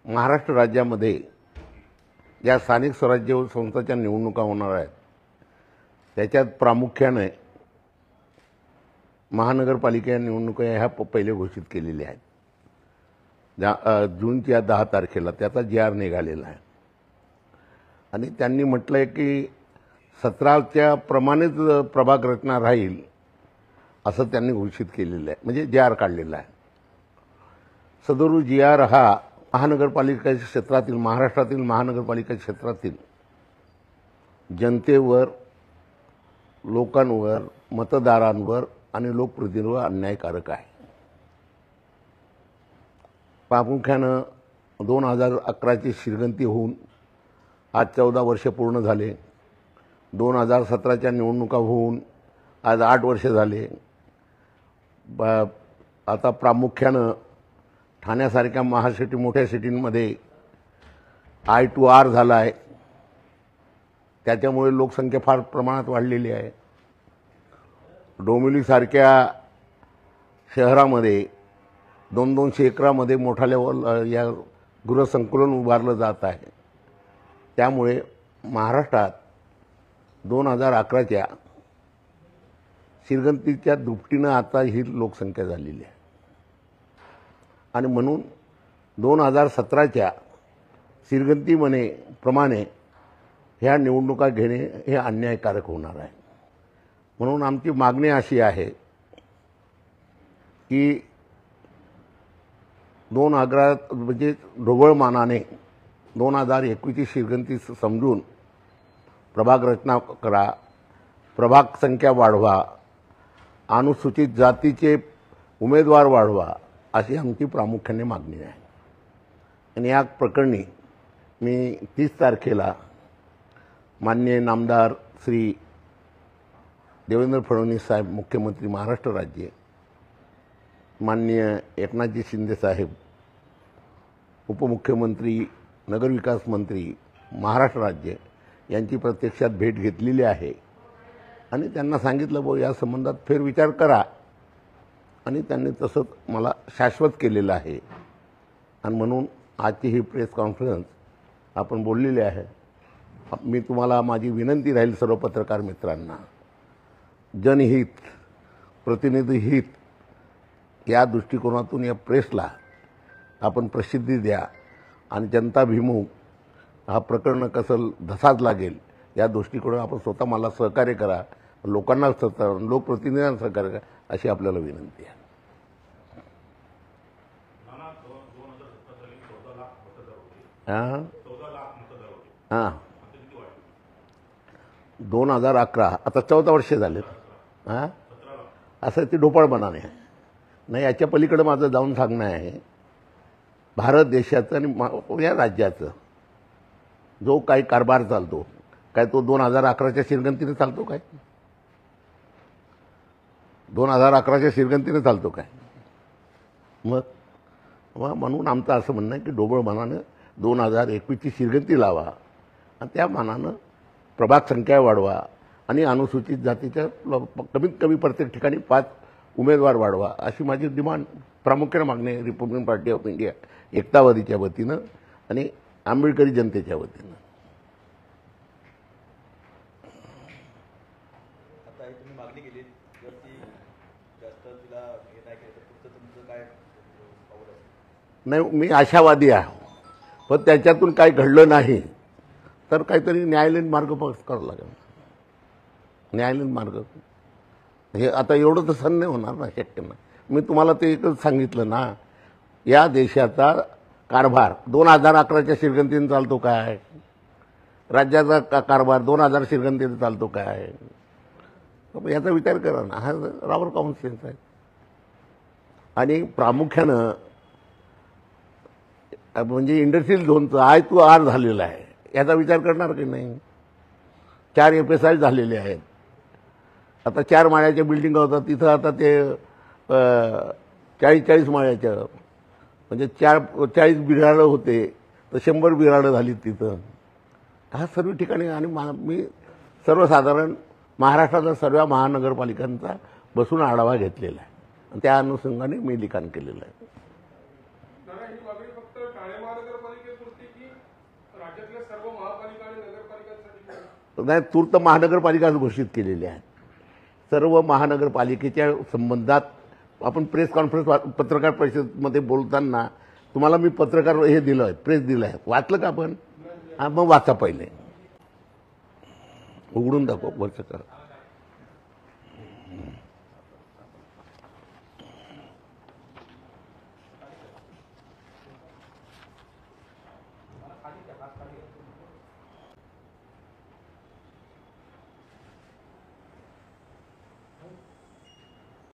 महाराष्ट्र राज्यामध्ये ज्या स्थानिक स्वराज्य संस्थांच्या निवडणुका होणार आहेत त्याच्यात प्रामुख्याने महानगरपालिका निवडणुका ह्या पहिले घोषित केलेल्या आहेत. जूनच्या 10 तारखेला त्याचा जी.आर. निघालेला आहे आणि त्यांनी म्हटलं आहे की 17च्या प्रमाणेच प्रभाग रचना राहील असं त्यांनी घोषित केलेलं आहे, म्हणजे जी.आर. काढलेला आहे. सदरू जी.आर. हा महानगरपालिका क्षेत्रातील महाराष्ट्रातील महानगरपालिका क्षेत्रातील जनतेवर, लोकांवर, मतदारांवर आणि लोकप्रतिनिधींवर अन्यायकारक आहे. प्रामुख्यानं 2011ची शिरगंती होऊन आज 14 वर्ष पूर्ण झाले. 2017च्या निवडणुका होऊन आज 8 वर्ष झाले. आता प्रामुख्यानं ठाण्यासारख्या महासिटी मोठ्या सिटींमध्ये I2R झाला आहे. त्याच्यामुळे लोकसंख्या फार प्रमाणात वाढलेली आहे. डोंबिवलीसारख्या शहरामध्ये 200 एकरामध्ये मोठा लेवल या गृहसंकुलन उभारलं जात आहे. त्यामुळे महाराष्ट्रात 2011च्या शिरगंतीच्या दुपटीनं आता ही लोकसंख्या झालेली आहे आणि म्हणून 2017च्या शिरगंतीप्रमाणे ह्या निवडणुका घेणे हे अन्यायकारक होणार आहे. म्हणून आमची मागणी अशी आहे की 2011 म्हणजे ढोबळमानाने 2021ची शिरगंती समजून प्रभाग रचना करा, प्रभाग संख्या वाढवा, अनुसूचित जातीचे उमेदवार वाढवा अशी आमची प्रामुख्याने मागणी आहे. आणि या प्रकरणी मी 30 तारखेला माननीय नामदार श्री देवेंद्र फडणवीस साहेब मुख्यमंत्री महाराष्ट्र राज्य, माननीय एकनाथजी शिंदे साहेब उपमुख्यमंत्री नगरविकास मंत्री महाराष्ट्र राज्य यांची प्रत्यक्षात भेट घेतलेली आहे आणि त्यांना सांगितलं भाऊ या संबंधात फेरविचार करा आणि त्यांनी तसंच मला शाश्वत केलेलं आहे. आणि म्हणून आजची ही प्रेस कॉन्फरन्स आपण बोललेली आहे. मी तुम्हाला माझी विनंती राहील सर्व पत्रकार मित्रांना, जनहित, प्रतिनिधी हित या दृष्टिकोनातून या प्रेसला आपण प्रसिद्धी द्या आणि जनताभिमुख हा प्रकरण कसं धसाच लागेल या दृष्टिकोनातून आपण स्वतः मला सहकार्य करा, लोकांना लोकप्रतिनिधींना सहकार्य करा अशी आपल्याला विनंती आहे. हां 2011 आता 14 वर्ष झाले. हां असं ती ढोबळमानाने नाही. याच्या पलीकडे माझं जाऊन सांगणं आहे, भारत देशाचं आणि या राज्याचं जो काही कारभार चालतो काय तो 2011च्या शिरगंतीने चालतो काय? 2011च्या शिरगंतीने चालतो काय? मग म्हणून आमचं असं म्हणणं आहे की ढोबळमानानं 2021ची शिरगंती लावा आणि त्या मानानं प्रभाग संख्या वाढवा आणि अनुसूचित जातीच्या कमीत कमी प्रत्येक ठिकाणी 5 उमेदवार वाढवा अशी माझी डिमांड प्रामुख्याने मागणी आहे रिपब्लिकन पार्टी ऑफ इंडिया एकतावादीच्या वतीनं आणि आंबेडकरी जनतेच्या वतीनं. नाही मी आशावादी आहे, पण त्याच्यातून काही घडलं नाही तर काहीतरी न्यायालयीन मार्ग करावा लागेल. न्यायालयीन मार्ग हे आता एवढं तर सण नाही होणार ना, शक्य नाही. मी तुम्हाला ते एकच सांगितलं ना, या देशाचा कारभार 2011च्या शिरगंतीने चालतो काय? राज्याचा कारभार 2000 शिरगंतीने चालतो काय? याचा विचार करा ना. हा रॉबर कॉमन सेन्स आहे. आणि प्रामुख्यानं म्हणजे इंडस्ट्रियल झोनचं I2R झालेलं आहे याचा विचार करणार की नाही? 4 FSI झालेले आहेत. आता 4 माळ्याच्या बिल्डिंग होतात तिथं आता ते 40 माळ्याच्या म्हणजे 40 बिराडं होते तर 100 बिराडं झाली तिथं. हा सर्व ठिकाणी आणि मी सर्वसाधारण महाराष्ट्राच्या सर्व महानगरपालिकांचा बसून आढावा घेतलेला आहे आणि त्या अनुषंगाने मी लिखाण केलेलं आहे. ठाणे महानगरपालिकेपुरती की राज्यातल्या सर्व महापालिका आणि नगरपालिकांसाठी? नाही, तूर्त महानगरपालिकाच घोषित केलेल्या आहेत. सर्व महानगरपालिकेच्या संबंधात आपण प्रेस कॉन्फरन्स पत्रकार परिषदेमध्ये बोलताना तुम्हाला मी पत्रकार हे दिलं आहे, प्रेस दिलं आहे, वाचलं का आपण? मग वाचा पहिले, उघडून दाखव वरचं का.